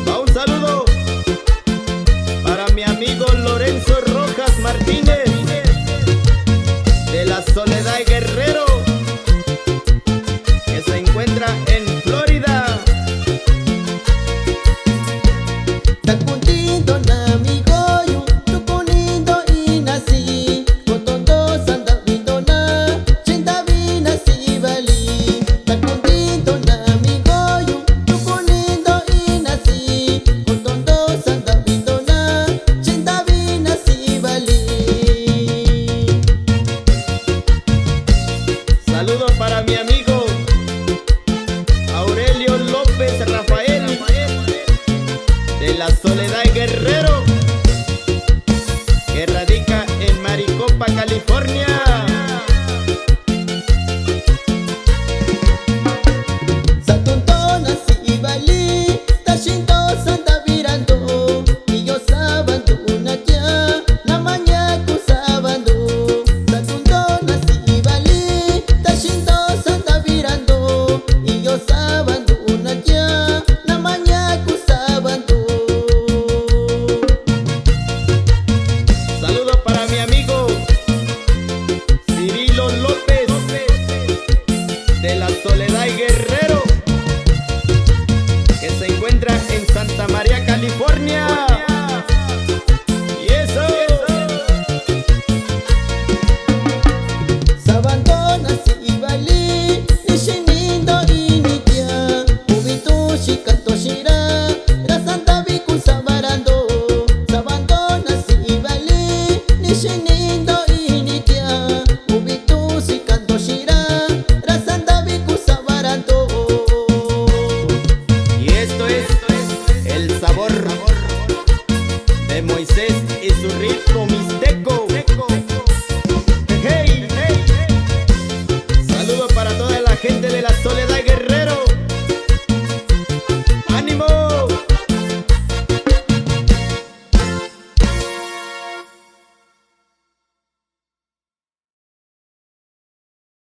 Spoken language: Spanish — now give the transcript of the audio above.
Va un saludo para mi amigo Lorenzo Rojas Martínez de la Soledad Guerrero, que se encuentra en Florida. Takundindo nami goyo, tukunindo inasi, kotondo sanda vidona, chinda binasi bali. Takundindo nami goyo, tukunindo inasi, kotondo sanda vidona, chinda binasi bali. Saludo para mi amigo Aurelio López Rafael de la Soledad Guerrero, que radica en Maricopa, California. Satunto nasi bali, tashinto sanda virando, y yo sabando una ya, namanya ku sabando. Satunto nasi bali, tashinto sanda virando, y yo sabando una ya, namanya ku sabando. Saludo para mi amigo Cirilo López de la Soledad Guerrero.